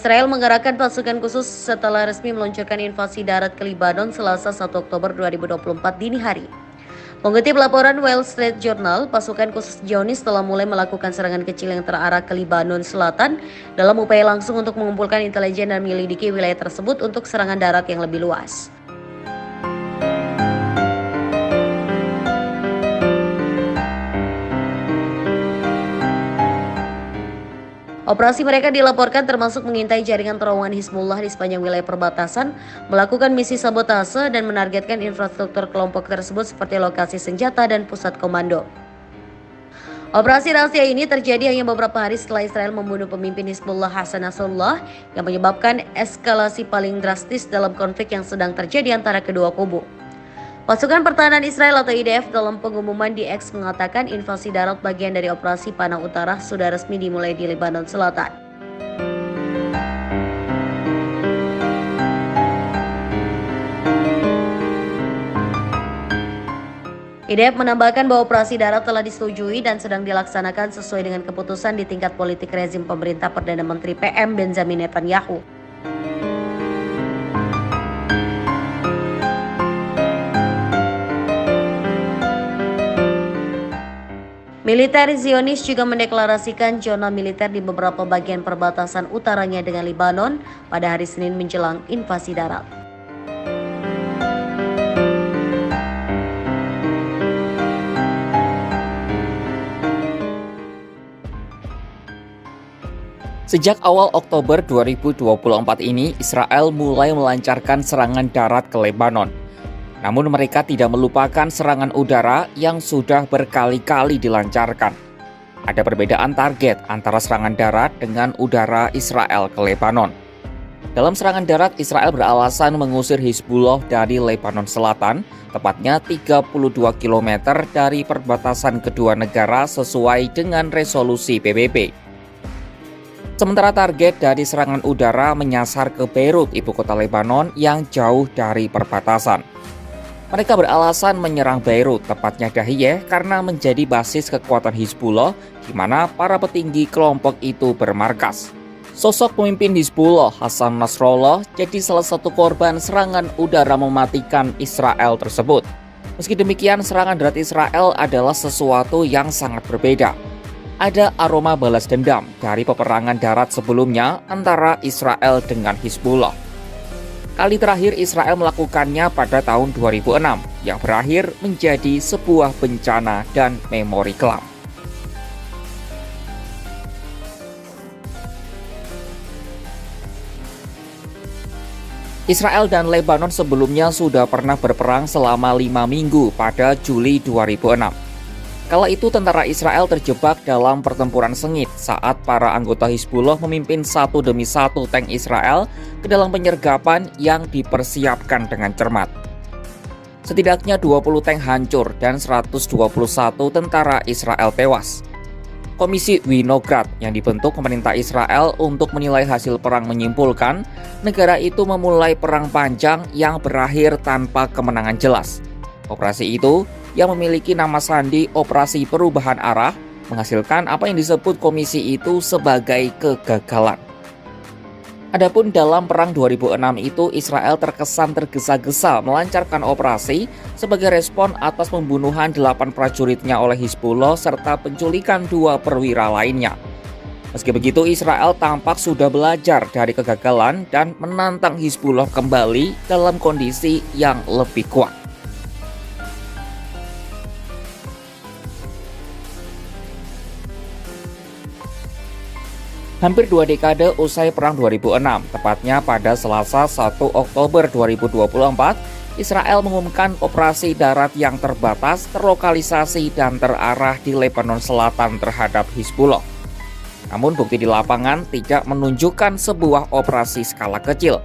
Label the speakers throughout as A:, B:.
A: Israel mengerahkan pasukan khusus setelah resmi meluncurkan invasi darat ke Lebanon Selasa 1 Oktober 2024 dini hari. Mengutip laporan Wall Street Journal, pasukan khusus Zionis telah mulai melakukan serangan kecil yang terarah ke Lebanon Selatan dalam upaya langsung untuk mengumpulkan intelijen dan menyelidiki wilayah tersebut untuk serangan darat yang lebih luas. Operasi mereka dilaporkan termasuk mengintai jaringan terowongan Hizbullah di sepanjang wilayah perbatasan, melakukan misi sabotase, dan menargetkan infrastruktur kelompok tersebut seperti lokasi senjata dan pusat komando. Operasi rahasia ini terjadi hanya beberapa hari setelah Israel membunuh pemimpin Hizbullah Hassan Nasrallah yang menyebabkan eskalasi paling drastis dalam konflik yang sedang terjadi antara kedua kubu. Pasukan Pertahanan Israel atau IDF dalam pengumuman di X mengatakan invasi darat bagian dari operasi Panah Utara sudah resmi dimulai di Lebanon Selatan. IDF menambahkan bahwa operasi darat telah disetujui dan sedang dilaksanakan sesuai dengan keputusan di tingkat politik rezim pemerintah Perdana Menteri PM Benjamin Netanyahu. Militer Zionis juga mendeklarasikan zona militer di beberapa bagian perbatasan utaranya dengan Lebanon pada hari Senin menjelang invasi darat.
B: Sejak awal Oktober 2024 ini, Israel mulai melancarkan serangan darat ke Lebanon. Namun mereka tidak melupakan serangan udara yang sudah berkali-kali dilancarkan. Ada perbedaan target antara serangan darat dengan udara Israel ke Lebanon. Dalam serangan darat, Israel beralasan mengusir Hizbullah dari Lebanon Selatan, tepatnya 32 km dari perbatasan kedua negara sesuai dengan resolusi PBB. Sementara target dari serangan udara menyasar ke Beirut, ibu kota Lebanon yang jauh dari perbatasan. Mereka beralasan menyerang Beirut, tepatnya Dahiyeh, karena menjadi basis kekuatan Hizbullah, di mana para petinggi kelompok itu bermarkas. Sosok pemimpin Hizbullah, Hassan Nasrallah, jadi salah satu korban serangan udara mematikan Israel tersebut. Meski demikian, serangan darat Israel adalah sesuatu yang sangat berbeda. Ada aroma balas dendam dari peperangan darat sebelumnya antara Israel dengan Hizbullah. Kali terakhir Israel melakukannya pada tahun 2006 yang berakhir menjadi sebuah bencana dan memori kelam. Israel dan Lebanon sebelumnya sudah pernah berperang selama 5 minggu pada Juli 2006. Kala itu tentara Israel terjebak dalam pertempuran sengit saat para anggota Hizbullah memimpin satu demi satu tank Israel ke dalam penyergapan yang dipersiapkan dengan cermat. Setidaknya 20 tank hancur dan 121 tentara Israel tewas. Komisi Winograd yang dibentuk pemerintah Israel untuk menilai hasil perang menyimpulkan negara itu memulai perang panjang yang berakhir tanpa kemenangan jelas. Operasi itu yang memiliki nama sandi Operasi Perubahan Arah menghasilkan apa yang disebut komisi itu sebagai kegagalan. Adapun dalam perang 2006 itu Israel terkesan tergesa-gesa melancarkan operasi sebagai respon atas pembunuhan 8 prajuritnya oleh Hizbullah serta penculikan 2 perwira lainnya. Meski begitu, Israel tampak sudah belajar dari kegagalan dan menantang Hizbullah kembali dalam kondisi yang lebih kuat. Hampir 2 dekade usai Perang 2006, tepatnya pada Selasa 1 Oktober 2024, Israel mengumumkan operasi darat yang terbatas, terlokalisasi, dan terarah di Lebanon Selatan terhadap Hizbullah. Namun bukti di lapangan tidak menunjukkan sebuah operasi skala kecil.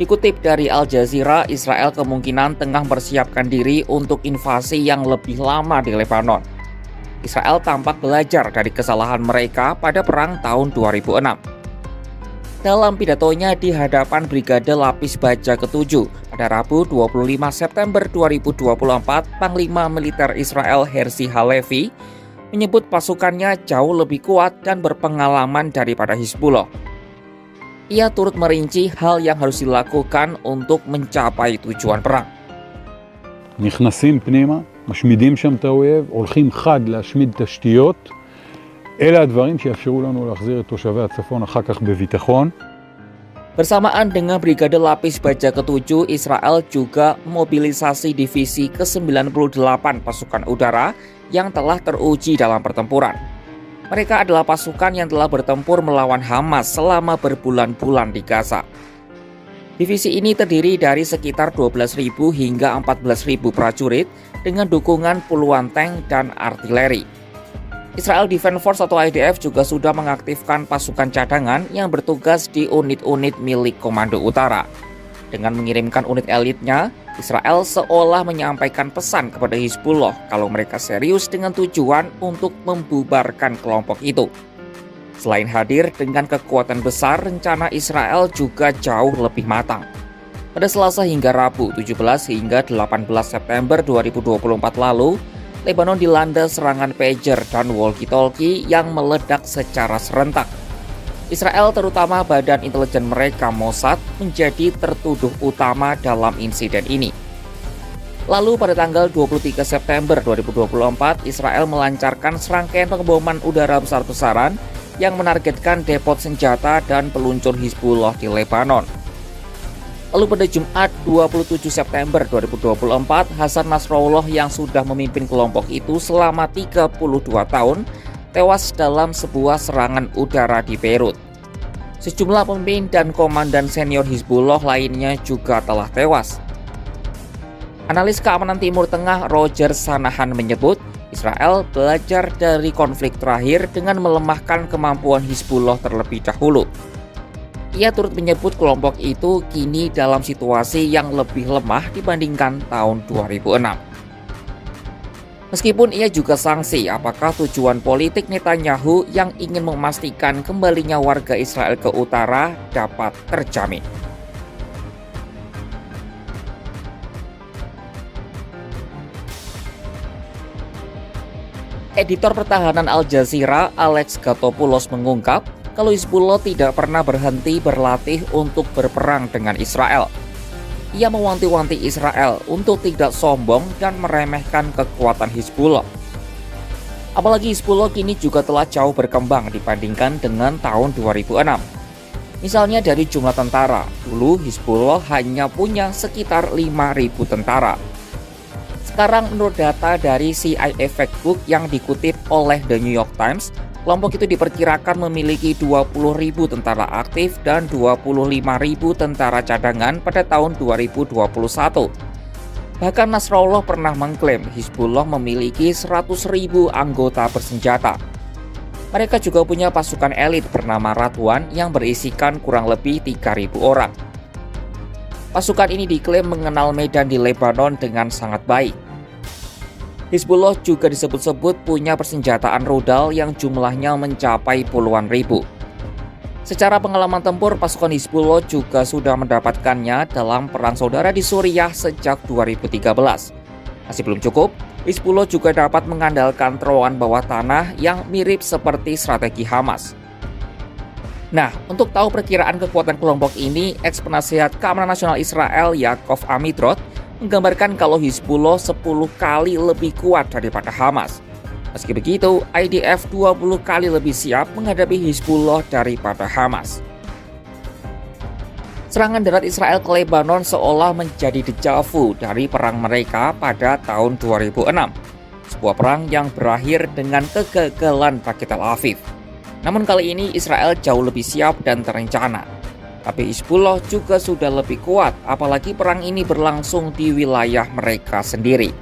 B: Dikutip dari Al Jazeera, Israel kemungkinan tengah mempersiapkan diri untuk invasi yang lebih lama di Lebanon. Israel tampak belajar dari kesalahan mereka pada perang tahun 2006. Dalam pidatonya di hadapan Brigade Lapis Baja ke-7 pada Rabu 25 September 2024, Panglima Militer Israel Herzi Halevi menyebut pasukannya jauh lebih kuat dan berpengalaman daripada Hizbullah. Ia turut merinci hal yang harus dilakukan untuk mencapai tujuan perang.
C: נכנסים פנימה, משמידים שם את האויב, הולכים חד להשמיד תשתיות. אלה הדברים שיאפשרו לנו להחזיר את תושבי הצפון אחר כך בביטחון.
B: Bersamaan dengan Brigade Lapis Baja ke-7, Israel juga memobilisasi divisi ke-98 pasukan udara yang telah teruji dalam pertempuran. Mereka adalah pasukan yang telah bertempur melawan Hamas selama berbulan-bulan di Gaza. Divisi ini terdiri dari sekitar 12.000 hingga 14.000 prajurit dengan dukungan puluhan tank dan artileri. Israel Defense Force atau IDF juga sudah mengaktifkan pasukan cadangan yang bertugas di unit-unit milik Komando Utara. Dengan mengirimkan unit elitnya, Israel seolah menyampaikan pesan kepada Hizbullah kalau mereka serius dengan tujuan untuk membubarkan kelompok itu. Selain hadir dengan kekuatan besar, rencana Israel juga jauh lebih matang. Pada Selasa hingga Rabu 17 hingga 18 September 2024 lalu, Lebanon dilanda serangan pager dan walkie-talkie yang meledak secara serentak. Israel, terutama badan intelijen mereka Mossad, menjadi tertuduh utama dalam insiden ini. Lalu pada tanggal 23 September 2024, Israel melancarkan serangkaian pengeboman udara besar-besaran yang menargetkan depot senjata dan peluncur Hizbullah di Lebanon. Lalu pada Jumat 27 September 2024, Hasan Nasrallah yang sudah memimpin kelompok itu selama 32 tahun tewas dalam sebuah serangan udara di Beirut. Sejumlah pemimpin dan komandan senior Hizbullah lainnya juga telah tewas. Analis keamanan Timur Tengah Roger Sanahan menyebut, Israel belajar dari konflik terakhir dengan melemahkan kemampuan Hizbullah terlebih dahulu. Ia turut menyebut kelompok itu kini dalam situasi yang lebih lemah dibandingkan tahun 2006. Meskipun ia juga sangsi apakah tujuan politik Netanyahu yang ingin memastikan kembalinya warga Israel ke utara dapat terjamin. Editor pertahanan Al Jazeera Alex Gatopoulos mengungkap kalau Hizbullah tidak pernah berhenti berlatih untuk berperang dengan Israel. Ia mewanti-wanti Israel untuk tidak sombong dan meremehkan kekuatan Hizbullah. Apalagi Hizbullah kini juga telah jauh berkembang dibandingkan dengan tahun 2006. Misalnya dari jumlah tentara, dulu Hizbullah hanya punya sekitar 5.000 tentara. Sekarang menurut data dari CIA Factbook yang dikutip oleh The New York Times, kelompok itu diperkirakan memiliki 20.000 tentara aktif dan 25.000 tentara cadangan pada tahun 2021. Bahkan Nasrallah pernah mengklaim Hizbullah memiliki 100.000 anggota bersenjata. Mereka juga punya pasukan elit bernama Radwan yang berisikan kurang lebih 3.000 orang. Pasukan ini diklaim mengenal medan di Lebanon dengan sangat baik. Hizbullah juga disebut-sebut punya persenjataan rudal yang jumlahnya mencapai puluhan ribu. Secara pengalaman tempur, pasukan Hizbullah juga sudah mendapatkannya dalam perang saudara di Suriah sejak 2013. Masih belum cukup, Hizbullah juga dapat mengandalkan terowongan bawah tanah yang mirip seperti strategi Hamas. Nah, untuk tahu perkiraan kekuatan kelompok ini, ex-penasihat Keamanan Nasional Israel Yaakov Amidrot menggambarkan kalau Hizbullah 10 kali lebih kuat daripada Hamas. Meski begitu, IDF 20 kali lebih siap menghadapi Hizbullah daripada Hamas. Serangan darat Israel ke Lebanon seolah menjadi deja vu dari perang mereka pada tahun 2006. Sebuah perang yang berakhir dengan kegagalan bagi Tel Aviv. Namun kali ini Israel jauh lebih siap dan terencana. Tapi Hizbullah juga sudah lebih kuat, apalagi perang ini berlangsung di wilayah mereka sendiri.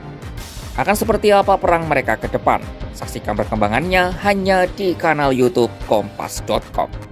B: Akan seperti apa perang mereka ke depan? Saksikan perkembangannya hanya di kanal YouTube Kompas.com.